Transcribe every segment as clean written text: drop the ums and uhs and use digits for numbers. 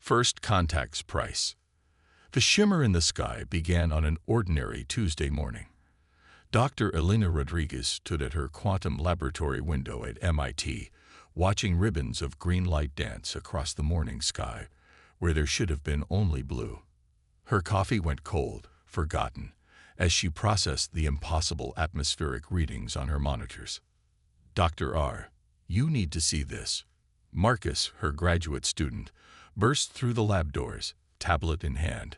First Contact's Price. The shimmer in the sky began on an ordinary Tuesday morning. Dr. Elena Rodriguez stood at her quantum laboratory window at MIT, watching ribbons of green light dance across the morning sky, where there should have been only blue. Her coffee went cold, forgotten, as she processed the impossible atmospheric readings on her monitors. Dr. R., you need to see this. Marcus, her graduate student, burst through the lab doors, tablet in hand.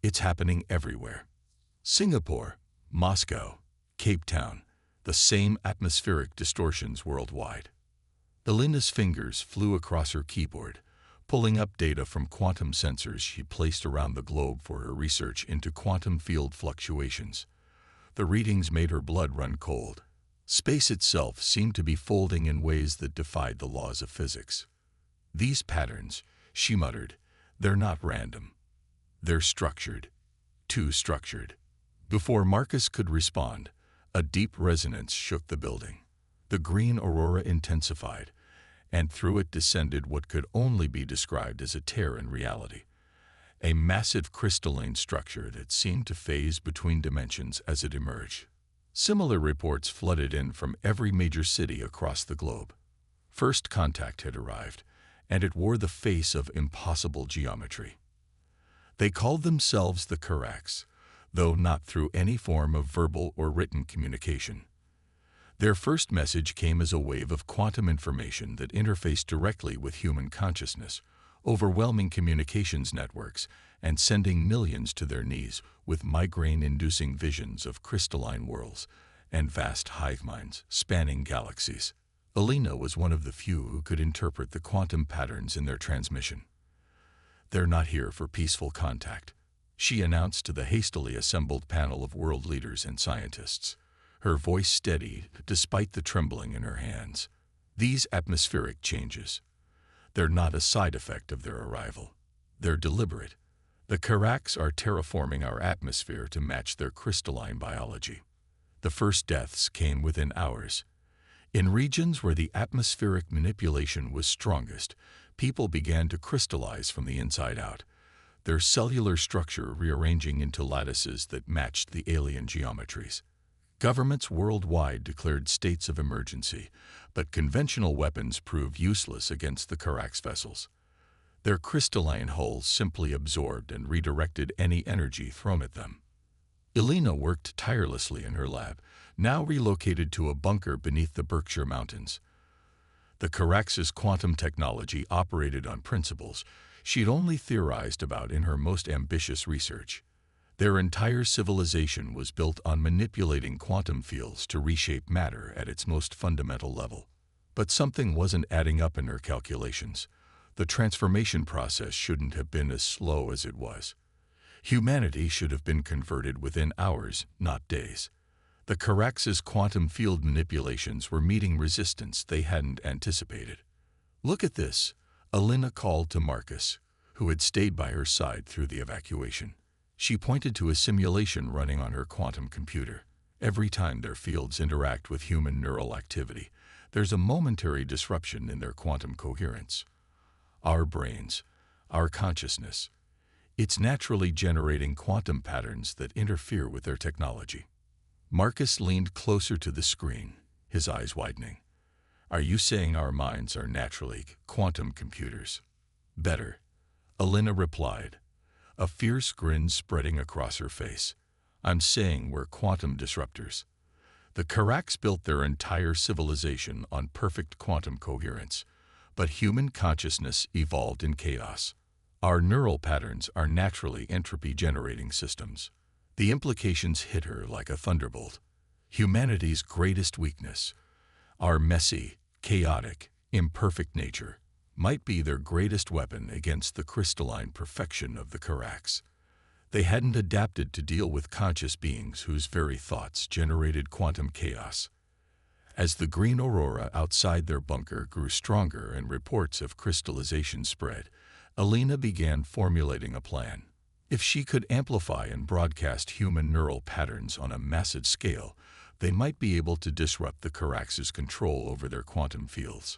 It's happening everywhere. Singapore, Moscow, Cape Town, the same atmospheric distortions worldwide. Elena's fingers flew across her keyboard, pulling up data from quantum sensors she placed around the globe for her research into quantum field fluctuations. The readings made her blood run cold. Space itself seemed to be folding in ways that defied the laws of physics. These patterns, she muttered, they're not random. They're structured. Too structured. Before Marcus could respond, a deep resonance shook the building. The green aurora intensified, and through it descended what could only be described as a tear in reality. A massive crystalline structure that seemed to phase between dimensions as it emerged. Similar reports flooded in from every major city across the globe. First Contact had arrived, and it wore the face of impossible geometry. They called themselves the Karax, though not through any form of verbal or written communication. Their first message came as a wave of quantum information that interfaced directly with human consciousness, overwhelming communications networks and sending millions to their knees with migraine-inducing visions of crystalline worlds and vast hive minds spanning galaxies. Elena was one of the few who could interpret the quantum patterns in their transmission. They're not here for peaceful contact, she announced to the hastily assembled panel of world leaders and scientists, her voice steady despite the trembling in her hands. These atmospheric changes, they're not a side effect of their arrival. They're deliberate. The Karax are terraforming our atmosphere to match their crystalline biology. The first deaths came within hours. In regions where the atmospheric manipulation was strongest, people began to crystallize from the inside out, their cellular structure rearranging into lattices that matched the alien geometries. Governments worldwide declared states of emergency, but conventional weapons proved useless against the Karax vessels. Their crystalline hulls simply absorbed and redirected any energy thrown at them. Elena worked tirelessly in her lab, now relocated to a bunker beneath the Berkshire Mountains. The Karax's quantum technology operated on principles she'd only theorized about in her most ambitious research. Their entire civilization was built on manipulating quantum fields to reshape matter at its most fundamental level. But something wasn't adding up in her calculations. The transformation process shouldn't have been as slow as it was. Humanity should have been converted within hours, not days. The Karax's quantum field manipulations were meeting resistance they hadn't anticipated. Look at this, Elena called to Marcus, who had stayed by her side through the evacuation. She pointed to a simulation running on her quantum computer. Every time their fields interact with human neural activity, there's a momentary disruption in their quantum coherence. Our brains, our consciousness, it's naturally generating quantum patterns that interfere with their technology. Marcus leaned closer to the screen, his eyes widening. Are you saying our minds are naturally quantum computers? Better, Elena replied, a fierce grin spreading across her face. I'm saying we're quantum disruptors. The Karax built their entire civilization on perfect quantum coherence, but human consciousness evolved in chaos. Our neural patterns are naturally entropy-generating systems. The implications hit her like a thunderbolt. Humanity's greatest weakness, our messy, chaotic, imperfect nature, might be their greatest weapon against the crystalline perfection of the Karax. They hadn't adapted to deal with conscious beings whose very thoughts generated quantum chaos. As the green aurora outside their bunker grew stronger and reports of crystallization spread, Elena began formulating a plan. If she could amplify and broadcast human neural patterns on a massive scale, they might be able to disrupt the Karax's control over their quantum fields.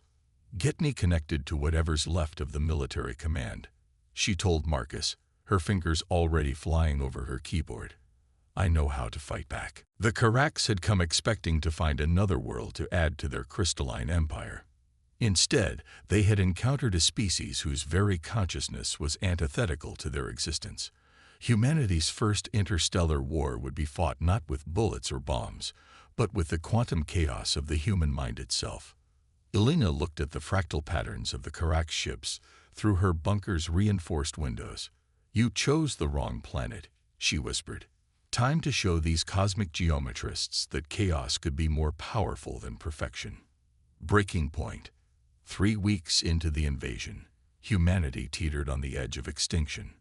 Get me connected to whatever's left of the military command, she told Marcus, her fingers already flying over her keyboard. "I know how to fight back." The Karax had come expecting to find another world to add to their crystalline empire. Instead, they had encountered a species whose very consciousness was antithetical to their existence. Humanity's first interstellar war would be fought not with bullets or bombs, but with the quantum chaos of the human mind itself. Elena looked at the fractal patterns of the Karax ships through her bunker's reinforced windows. "You chose the wrong planet," she whispered. "Time to show these cosmic geometrists that chaos could be more powerful than perfection." Breaking point. 3 weeks into the invasion, humanity teetered on the edge of extinction.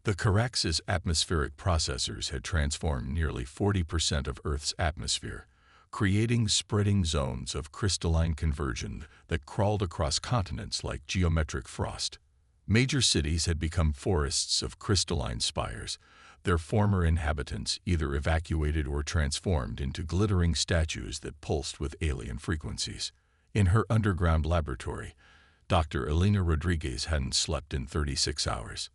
The Karax's atmospheric processors had transformed nearly 40% of Earth's atmosphere, creating spreading zones of crystalline conversion that crawled across continents like geometric frost. Major cities had become forests of crystalline spires, their former inhabitants either evacuated or transformed into glittering statues that pulsed with alien frequencies. In her underground laboratory, Dr. Elena Rodriguez hadn't slept in 36 hours.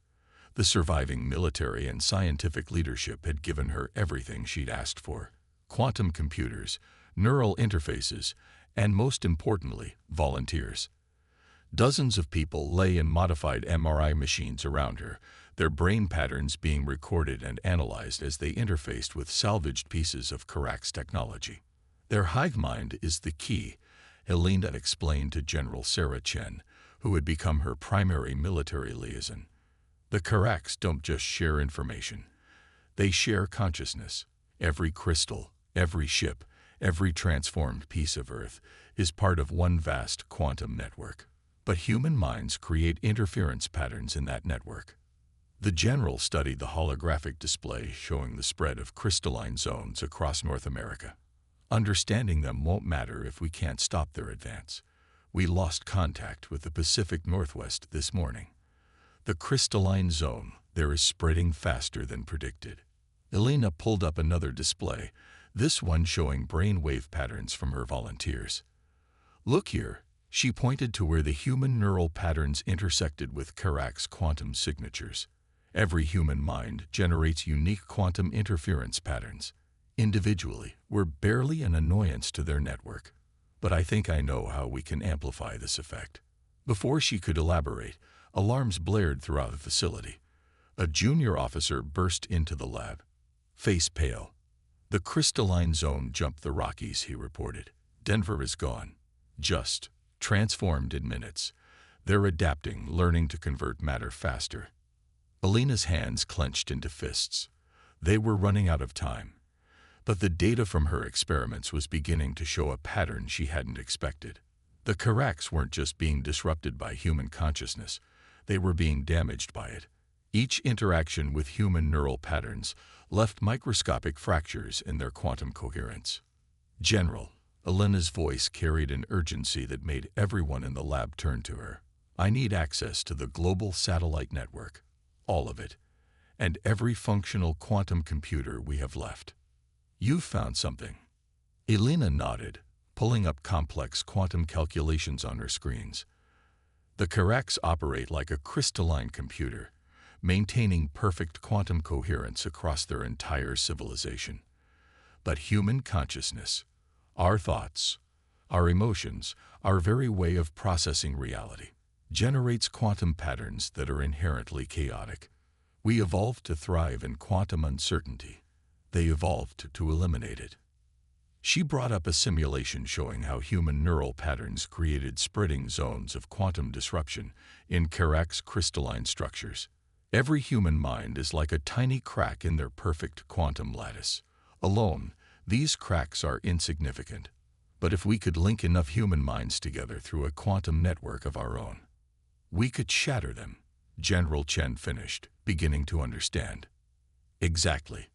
The surviving military and scientific leadership had given her everything she'd asked for: quantum computers, neural interfaces, and most importantly, volunteers. Dozens of people lay in modified MRI machines around her, their brain patterns being recorded and analyzed as they interfaced with salvaged pieces of Karax technology. "Their hive mind is the key," Elena explained to General Sarah Chen, who had become her primary military liaison. "The Karax don't just share information. They share consciousness. Every crystal, every ship, every transformed piece of Earth is part of one vast quantum network. But human minds create interference patterns in that network." The general studied the holographic display showing the spread of crystalline zones across North America. "Understanding them won't matter if we can't stop their advance. We lost contact with the Pacific Northwest this morning. The crystalline zone there is spreading faster than predicted." Elena pulled up another display, this one showing brainwave patterns from her volunteers. "Look here," she pointed to where the human neural patterns intersected with Karax quantum signatures. "Every human mind generates unique quantum interference patterns. Individually, we're barely an annoyance to their network. But I think I know how we can amplify this effect." Before she could elaborate, alarms blared throughout the facility. A junior officer burst into the lab, face pale. "The crystalline zone jumped the Rockies," he reported. "Denver is gone. Just transformed in minutes. They're adapting, learning to convert matter faster." Elena's hands clenched into fists. They were running out of time. But the data from her experiments was beginning to show a pattern she hadn't expected. The Karax weren't just being disrupted by human consciousness, they were being damaged by it. Each interaction with human neural patterns left microscopic fractures in their quantum coherence. "General," Elena's voice carried an urgency that made everyone in the lab turn to her. "I need access to the global satellite network. All of it. And every functional quantum computer we have left." "You've found something." Elena nodded, pulling up complex quantum calculations on her screens. "The Karax operate like a crystalline computer, maintaining perfect quantum coherence across their entire civilization. But human consciousness, our thoughts, our emotions, our very way of processing reality, generates quantum patterns that are inherently chaotic. We evolved to thrive in quantum uncertainty. They evolved to eliminate it." She brought up a simulation showing how human neural patterns created spreading zones of quantum disruption in Karax crystalline structures. "Every human mind is like a tiny crack in their perfect quantum lattice. Alone, these cracks are insignificant. But if we could link enough human minds together through a quantum network of our own, we could shatter them," General Chen finished, beginning to understand. "Exactly.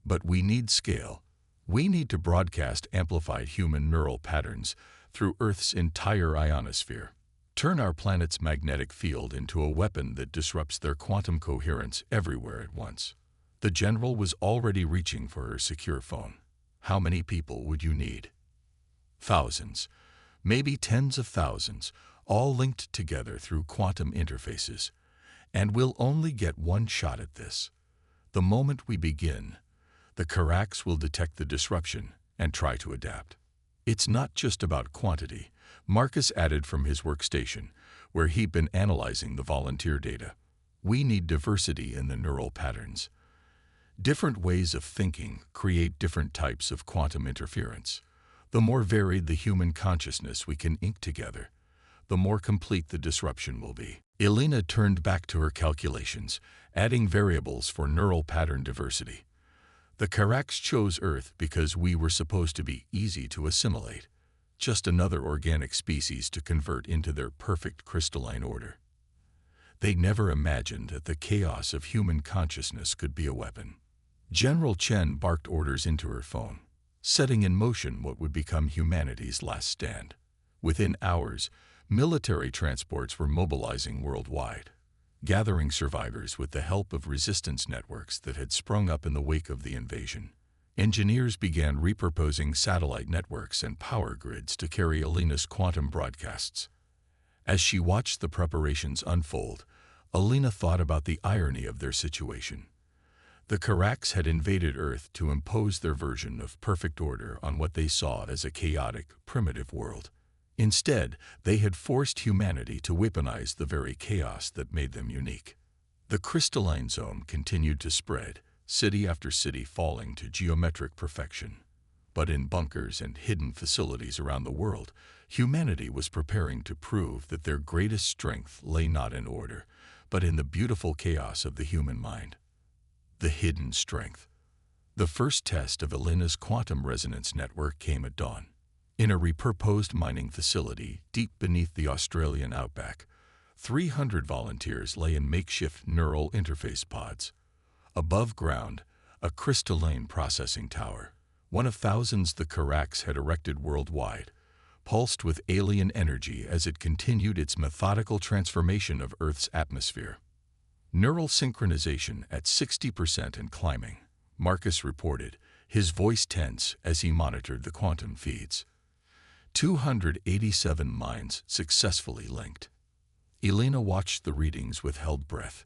But we need scale. We need to broadcast amplified human neural patterns through Earth's entire ionosphere. Turn our planet's magnetic field into a weapon that disrupts their quantum coherence everywhere at once." The general was already reaching for her secure phone. "How many people would you need?" "Thousands. Maybe tens of thousands, all linked together through quantum interfaces. And we'll only get one shot at this. The moment we begin, the Karax will detect the disruption and try to adapt. It's not just about quantity, Marcus added from his workstation, where he'd been analyzing the volunteer data. We need diversity in the neural patterns. Different ways of thinking create different types of quantum interference. The more varied the human consciousness we can ink together, the more complete the disruption will be. Elena turned back to her calculations, adding variables for neural pattern diversity. The Karax chose Earth because we were supposed to be easy to assimilate, just another organic species to convert into their perfect crystalline order. They never imagined that the chaos of human consciousness could be a weapon. General Chen barked orders into her phone, setting in motion what would become humanity's last stand. Within hours, military transports were mobilizing worldwide, gathering survivors with the help of resistance networks that had sprung up in the wake of the invasion. Engineers began repurposing satellite networks and power grids to carry Elena's quantum broadcasts. As she watched the preparations unfold, Elena thought about the irony of their situation. The Karax had invaded Earth to impose their version of perfect order on what they saw as a chaotic, primitive world. Instead, they had forced humanity to weaponize the very chaos that made them unique. The crystalline zone continued to spread, city after city falling to geometric perfection. But in bunkers and hidden facilities around the world, humanity was preparing to prove that their greatest strength lay not in order, but in the beautiful chaos of the human mind. The hidden strength. The first test of Elena's quantum resonance network came at dawn. In a repurposed mining facility deep beneath the Australian outback, 300 volunteers lay in makeshift neural interface pods. Above ground, a crystalline processing tower, one of thousands the Karax had erected worldwide, pulsed with alien energy as it continued its methodical transformation of Earth's atmosphere. Neural synchronization at 60% and climbing, Marcus reported, his voice tense as he monitored the quantum feeds. 287 minds successfully linked. Elena watched the readings with held breath.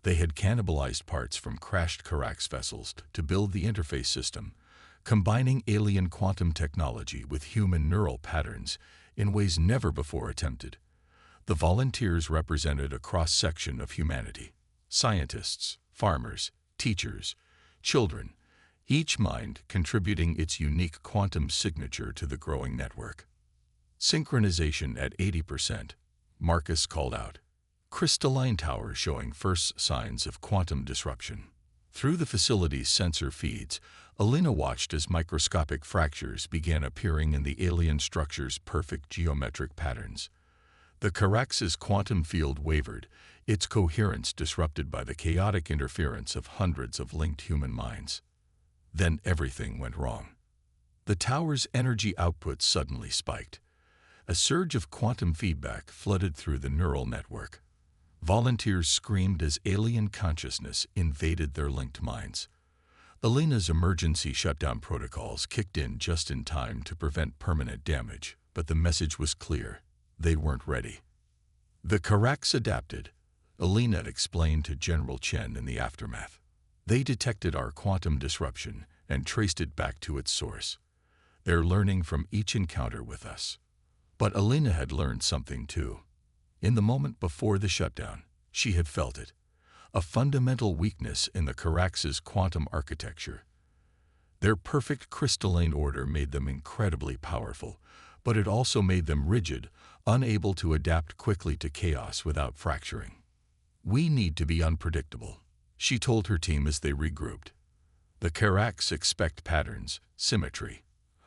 They had cannibalized parts from crashed Karax vessels to build the interface system, combining alien quantum technology with human neural patterns in ways never before attempted. The volunteers represented a cross-section of humanity: scientists, farmers, teachers, children, each mind contributing its unique quantum signature to the growing network. Synchronization at 80%, Marcus called out. Crystalline tower showing first signs of quantum disruption. Through the facility's sensor feeds, Elena watched as microscopic fractures began appearing in the alien structure's perfect geometric patterns. The Karax's quantum field wavered, its coherence disrupted by the chaotic interference of hundreds of linked human minds. Then everything went wrong. The tower's energy output suddenly spiked. A surge of quantum feedback flooded through the neural network. Volunteers screamed as alien consciousness invaded their linked minds. Elena's emergency shutdown protocols kicked in just in time to prevent permanent damage, but the message was clear: they weren't ready. The Karax adapted, Elena explained to General Chen in the aftermath. They detected our quantum disruption and traced it back to its source. They're learning from each encounter with us. But Elena had learned something too. In the moment before the shutdown, she had felt it: a fundamental weakness in the Karax's quantum architecture. Their perfect crystalline order made them incredibly powerful, but it also made them rigid, unable to adapt quickly to chaos without fracturing. We need to be unpredictable, she told her team as they regrouped. The Karax expect patterns, symmetry.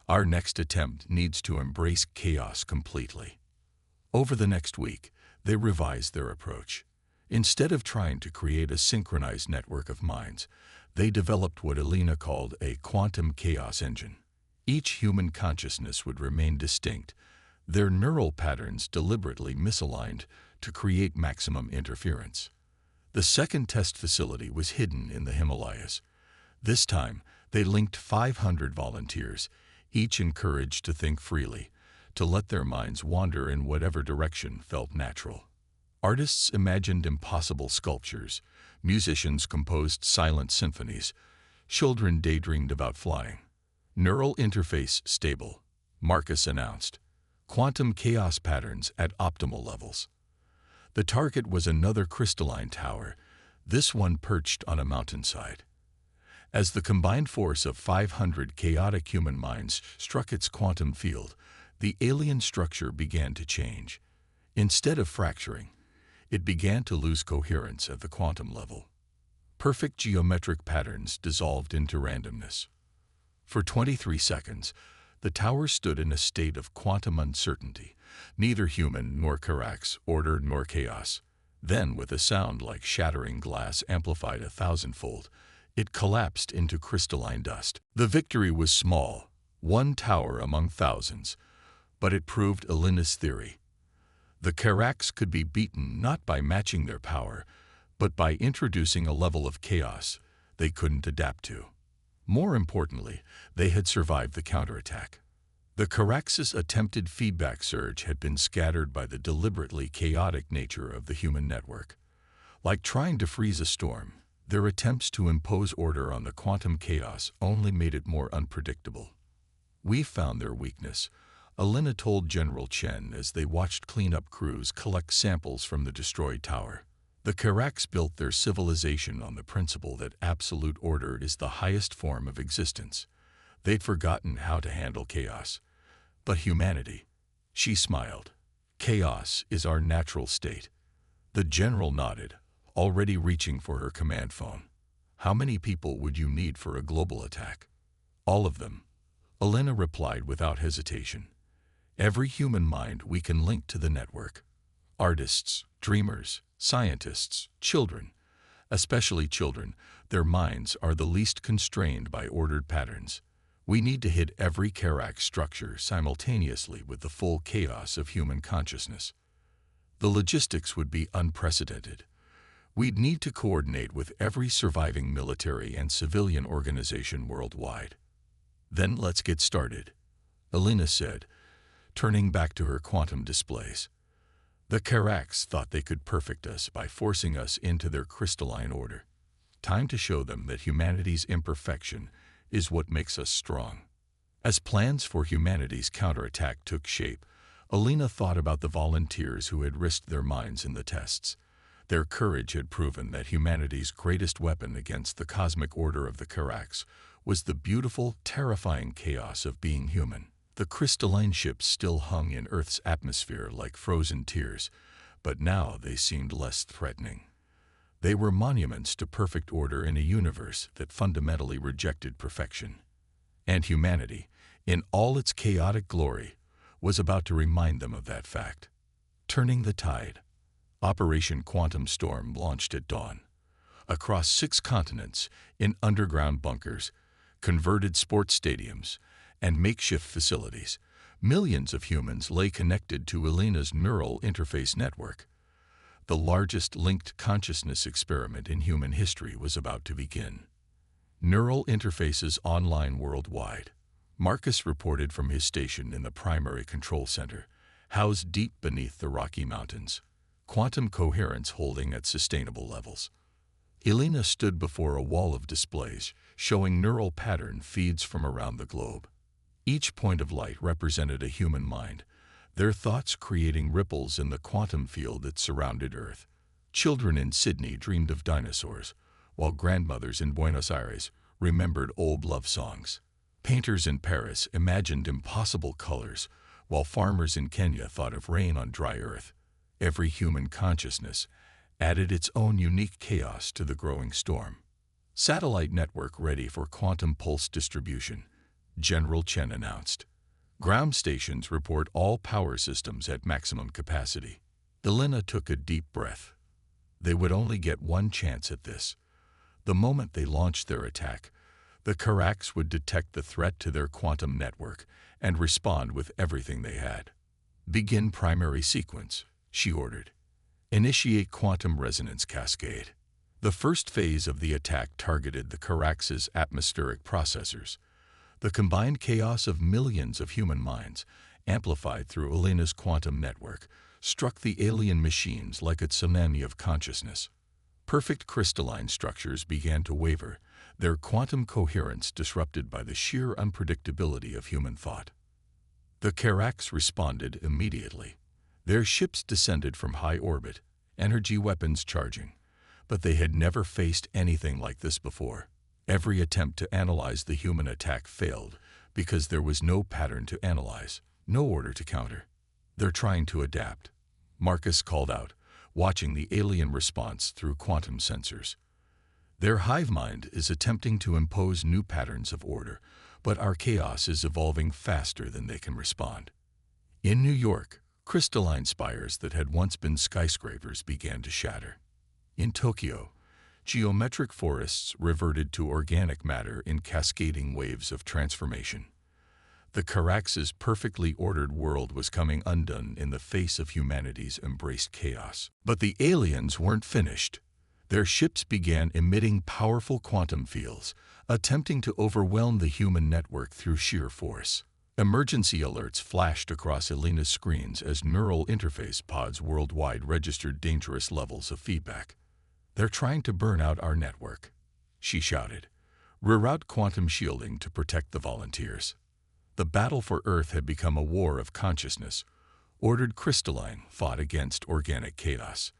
Our next attempt needs to embrace chaos completely. Over the next week, they revised their approach. Instead of trying to create a synchronized network of minds, they developed what Elena called a quantum chaos engine. Each human consciousness would remain distinct, their neural patterns deliberately misaligned to create maximum interference. The second test facility was hidden in the Himalayas. This time, they linked 500 volunteers, each encouraged to think freely, to let their minds wander in whatever direction felt natural. Artists imagined impossible sculptures, musicians composed silent symphonies, children daydreamed about flying. Neural interface stable, Marcus announced. Quantum chaos patterns at optimal levels. The target was another crystalline tower, this one perched on a mountainside. As the combined force of 500 chaotic human minds struck its quantum field, the alien structure began to change. Instead of fracturing, it began to lose coherence at the quantum level. Perfect geometric patterns dissolved into randomness. For 23 seconds, the tower stood in a state of quantum uncertainty, neither human nor Karax, order nor chaos. Then, with a sound like shattering glass amplified 1,000-fold, it collapsed into crystalline dust. The victory was small, one tower among thousands, but it proved Alina's theory. The Karax could be beaten not by matching their power, but by introducing a level of chaos they couldn't adapt to. More importantly, they had survived the counterattack. The Karax's attempted feedback surge had been scattered by the deliberately chaotic nature of the human network. Like trying to freeze a storm, their attempts to impose order on the quantum chaos only made it more unpredictable. "We found their weakness," Alina told General Chen as they watched cleanup crews collect samples from the destroyed tower. The Karax built their civilization on the principle that absolute order is the highest form of existence. They'd forgotten how to handle chaos. But humanity, she smiled. Chaos is our natural state. The general nodded, already reaching for her command phone. "How many people would you need for a global attack?" "All of them," Alina replied without hesitation. "Every human mind we can link to the network. Artists, dreamers, scientists, children. Especially children, their minds are the least constrained by ordered patterns. We need to hit every Karax structure simultaneously with the full chaos of human consciousness. The logistics would be unprecedented. We'd need to coordinate with every surviving military and civilian organization worldwide." "Then let's get started," Alina said, turning back to her quantum displays. "The Karax thought they could perfect us by forcing us into their crystalline order. Time to show them that humanity's imperfection is what makes us strong." As plans for humanity's counterattack took shape, Alina thought about the volunteers who had risked their minds in the tests. Their courage had proven that humanity's greatest weapon against the cosmic order of the Karax was the beautiful, terrifying chaos of being human. The crystalline ships still hung in Earth's atmosphere like frozen tears, but now they seemed less threatening. They were monuments to perfect order in a universe that fundamentally rejected perfection. And humanity, in all its chaotic glory, was about to remind them of that fact. Turning the tide. Operation Quantum Storm launched at dawn. Across 6 continents, in underground bunkers, converted sports stadiums, and makeshift facilities, millions of humans lay connected to Alina's neural interface network. The largest linked consciousness experiment in human history was about to begin. Neural interfaces online worldwide. Marcus reported from his station in the primary control center, housed deep beneath the Rocky Mountains. Quantum coherence holding at sustainable levels. Alina stood before a wall of displays, showing neural pattern feeds from around the globe. Each point of light represented a human mind, their thoughts creating ripples in the quantum field that surrounded Earth. Children in Sydney dreamed of dinosaurs, while grandmothers in Buenos Aires remembered old love songs. Painters in Paris imagined impossible colors, while farmers in Kenya thought of rain on dry earth. Every human consciousness added its own unique chaos to the growing storm. "Satellite network ready for quantum pulse distribution," General Chen announced. "Ground stations report all power systems at maximum capacity." Alina took a deep breath. They would only get one chance at this. The moment they launched their attack, the Karax would detect the threat to their quantum network and respond with everything they had. "Begin primary sequence," she ordered. "Initiate quantum resonance cascade." The first phase of the attack targeted the Karax's atmospheric processors. The combined chaos of millions of human minds, amplified through Alina's quantum network, struck the alien machines like a tsunami of consciousness. Perfect crystalline structures began to waver, their quantum coherence disrupted by the sheer unpredictability of human thought. The Karax responded immediately. Their ships descended from high orbit, energy weapons charging, but they had never faced anything like this before. Every attempt to analyze the human attack failed because there was no pattern to analyze, no order to counter. "They're trying to adapt," Marcus called out, watching the alien response through quantum sensors. "Their hive mind is attempting to impose new patterns of order, but our chaos is evolving faster than they can respond." In New York, crystalline spires that had once been skyscrapers began to shatter. In Tokyo, geometric forests reverted to organic matter in cascading waves of transformation. The Karax's perfectly ordered world was coming undone in the face of humanity's embraced chaos. But the aliens weren't finished. Their ships began emitting powerful quantum fields, attempting to overwhelm the human network through sheer force. Emergency alerts flashed across Elena's screens as neural interface pods worldwide registered dangerous levels of feedback. "They're trying to burn out our network," she shouted. "Reroute quantum shielding to protect the volunteers." The battle for Earth had become a war of consciousness. Ordered crystalline fought against organic chaos.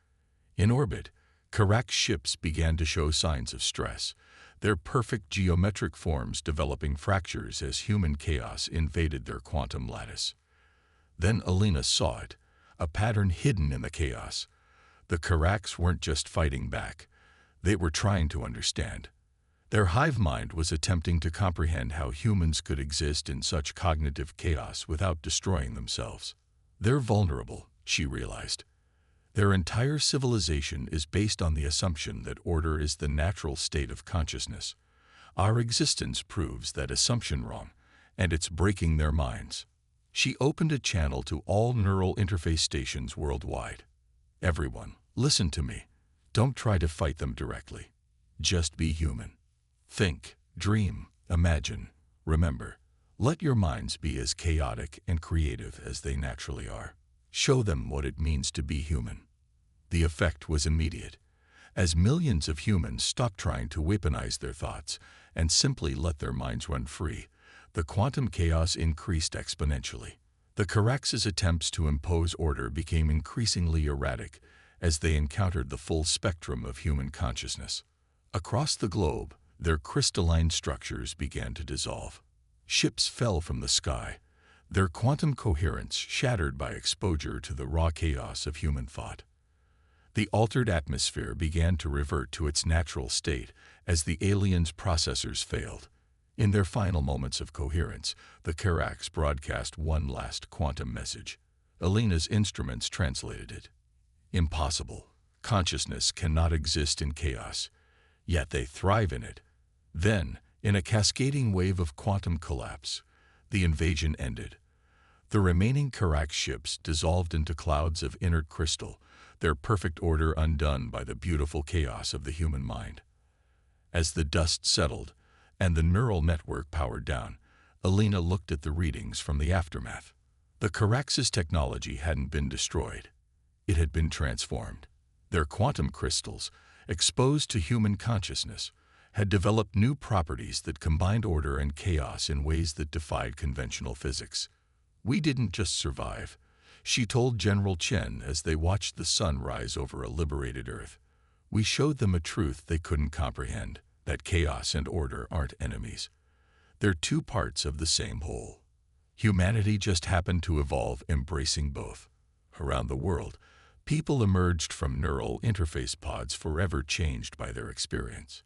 In orbit, Karax ships began to show signs of stress, their perfect geometric forms developing fractures as human chaos invaded their quantum lattice. Then Elena saw it, a pattern hidden in the chaos. The Karax weren't just fighting back. They were trying to understand. Their hive mind was attempting to comprehend how humans could exist in such cognitive chaos without destroying themselves. "They're vulnerable," she realized. "Their entire civilization is based on the assumption that order is the natural state of consciousness. Our existence proves that assumption wrong, and it's breaking their minds." She opened a channel to all neural interface stations worldwide. "Everyone, listen to me. Don't try to fight them directly. Just be human. Think, dream, imagine. Remember, let your minds be as chaotic and creative as they naturally are. Show them what it means to be human." The effect was immediate. As millions of humans stopped trying to weaponize their thoughts and simply let their minds run free, the quantum chaos increased exponentially. The Karax's attempts to impose order became increasingly erratic as they encountered the full spectrum of human consciousness. Across the globe, their crystalline structures began to dissolve. Ships fell from the sky, their quantum coherence shattered by exposure to the raw chaos of human thought. The altered atmosphere began to revert to its natural state as the aliens' processors failed. In their final moments of coherence, the Karax broadcast one last quantum message. Elena's instruments translated it. "Impossible. Consciousness cannot exist in chaos, yet they thrive in it." Then, in a cascading wave of quantum collapse, the invasion ended. The remaining Karax ships dissolved into clouds of inert crystal, their perfect order undone by the beautiful chaos of the human mind. As the dust settled and the neural network powered down, Elena looked at the readings from the aftermath. The Karax's technology hadn't been destroyed. It had been transformed. Their quantum crystals, exposed to human consciousness, had developed new properties that combined order and chaos in ways that defied conventional physics. "We didn't just survive," she told General Chen as they watched the sun rise over a liberated Earth. "We showed them a truth they couldn't comprehend, that chaos and order aren't enemies. They're two parts of the same whole. Humanity just happened to evolve embracing both." Around the world, people emerged from neural interface pods forever changed by their experience.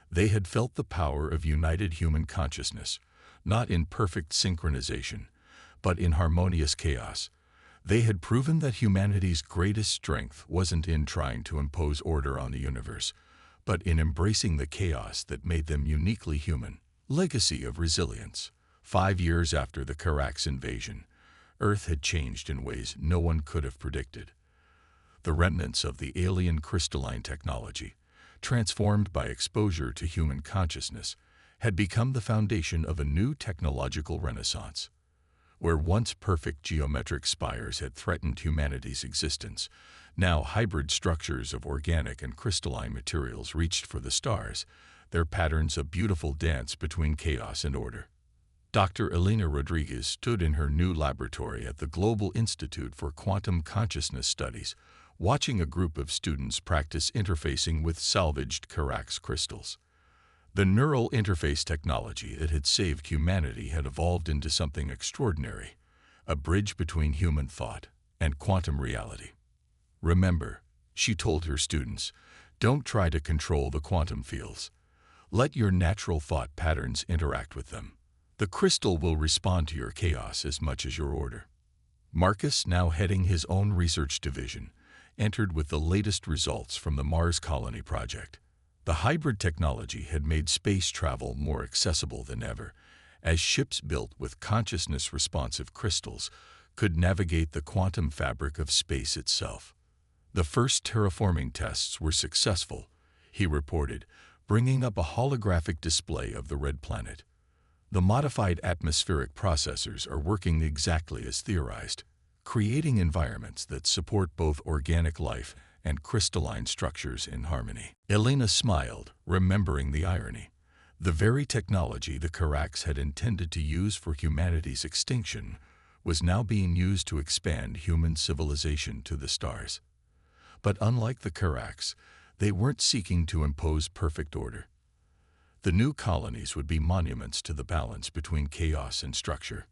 They had felt the power of united human consciousness, not in perfect synchronization, but in harmonious chaos. They had proven that humanity's greatest strength wasn't in trying to impose order on the universe, but in embracing the chaos that made them uniquely human. Legacy of resilience. 5 years after the Karax invasion, Earth had changed in ways no one could have predicted. The remnants of the alien crystalline technology, transformed by exposure to human consciousness, had become the foundation of a new technological renaissance. Where once perfect geometric spires had threatened humanity's existence, now hybrid structures of organic and crystalline materials reached for the stars, their patterns a beautiful dance between chaos and order. Dr. Elena Rodriguez stood in her new laboratory at the Global Institute for Quantum Consciousness Studies, watching a group of students practice interfacing with salvaged Carax crystals. The neural interface technology that had saved humanity had evolved into something extraordinary, a bridge between human thought and quantum reality. Remember, she told her students, don't try to control the quantum fields. Let your natural thought patterns interact with them. The crystal will respond to your chaos as much as your order. Marcus, now heading his own research division, entered with the latest results from the Mars Colony project. The hybrid technology had made space travel more accessible than ever, as ships built with consciousness-responsive crystals could navigate the quantum fabric of space itself. The first terraforming tests were successful, he reported, bringing up a holographic display of the red planet. The modified atmospheric processors are working exactly as theorized, creating environments that support both organic life and crystalline structures in harmony. Elena smiled, remembering the irony. The very technology the Carax had intended to use for humanity's extinction was now being used to expand human civilization to the stars. But unlike the Carax, they weren't seeking to impose perfect order. The new colonies would be monuments to the balance between chaos and structure.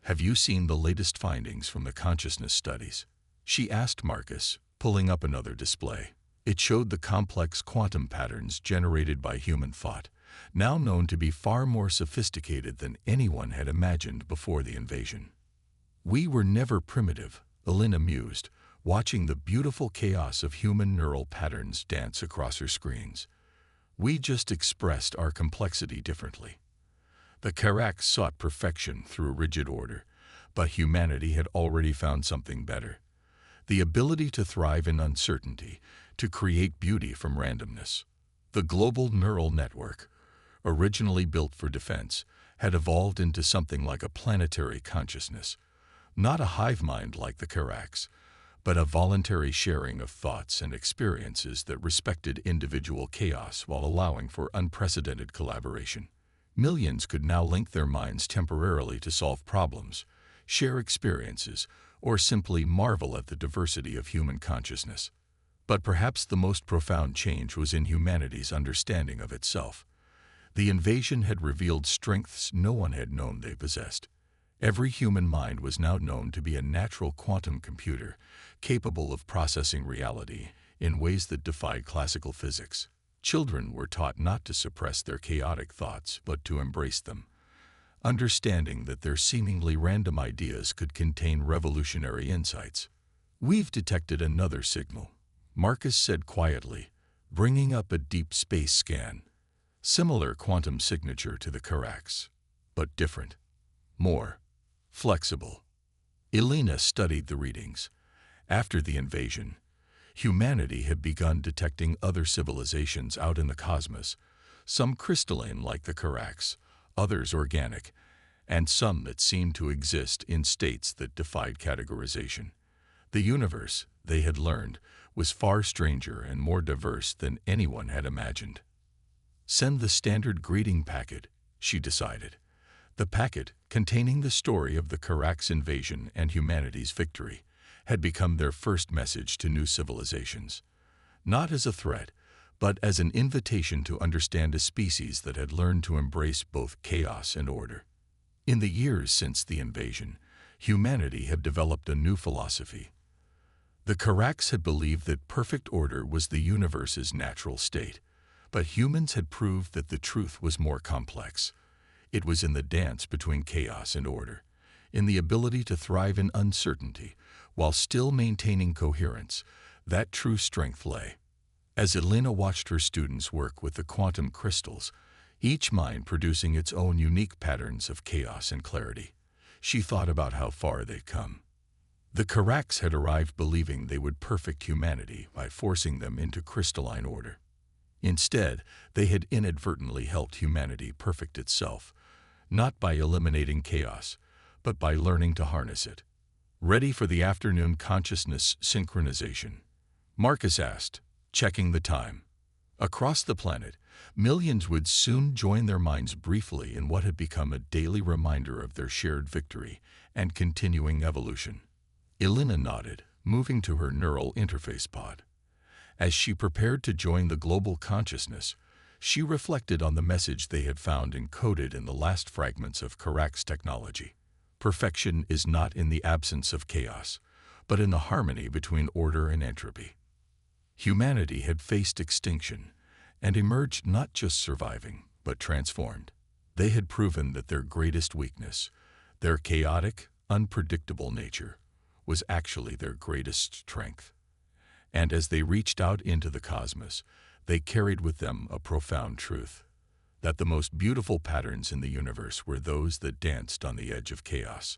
Have you seen the latest findings from the consciousness studies? She asked Marcus, pulling up another display. It showed the complex quantum patterns generated by human thought, now known to be far more sophisticated than anyone had imagined before the invasion. We were never primitive, Elena mused, watching the beautiful chaos of human neural patterns dance across her screens. We just expressed our complexity differently. The Carax sought perfection through rigid order, but humanity had already found something better. The ability to thrive in uncertainty, to create beauty from randomness. The global neural network, originally built for defense, had evolved into something like a planetary consciousness, not a hive mind like the Carax, but a voluntary sharing of thoughts and experiences that respected individual chaos while allowing for unprecedented collaboration. Millions could now link their minds temporarily to solve problems, share experiences, or simply marvel at the diversity of human consciousness. But perhaps the most profound change was in humanity's understanding of itself. The invasion had revealed strengths no one had known they possessed. Every human mind was now known to be a natural quantum computer, capable of processing reality in ways that defied classical physics. Children were taught not to suppress their chaotic thoughts, but to embrace them, understanding that their seemingly random ideas could contain revolutionary insights. We've detected another signal, Marcus said quietly, bringing up a deep space scan. Similar quantum signature to the Carax, but different. More flexible. Elena studied the readings. After the invasion, humanity had begun detecting other civilizations out in the cosmos, some crystalline like the Carax, others organic, and some that seemed to exist in states that defied categorization. The universe, they had learned, was far stranger and more diverse than anyone had imagined. Send the standard greeting packet, she decided. The packet, containing the story of the Carax invasion and humanity's victory, had become their first message to new civilizations. Not as a threat, but as an invitation to understand a species that had learned to embrace both chaos and order. In the years since the invasion, humanity had developed a new philosophy. The Carax had believed that perfect order was the universe's natural state, but humans had proved that the truth was more complex. It was in the dance between chaos and order, in the ability to thrive in uncertainty while still maintaining coherence, that true strength lay. As Elena watched her students work with the quantum crystals, each mind producing its own unique patterns of chaos and clarity, she thought about how far they'd come. The Carax had arrived believing they would perfect humanity by forcing them into crystalline order. Instead, they had inadvertently helped humanity perfect itself, not by eliminating chaos, but by learning to harness it. Ready for the afternoon consciousness synchronization? Marcus asked, checking the time. Across the planet, millions would soon join their minds briefly in what had become a daily reminder of their shared victory and continuing evolution. Elena nodded, moving to her neural interface pod. As she prepared to join the global consciousness, she reflected on the message they had found encoded in the last fragments of Karak's technology. Perfection is not in the absence of chaos, but in the harmony between order and entropy. Humanity had faced extinction and emerged not just surviving, but transformed. They had proven that their greatest weakness, their chaotic, unpredictable nature, was actually their greatest strength. And as they reached out into the cosmos, they carried with them a profound truth, that the most beautiful patterns in the universe were those that danced on the edge of chaos.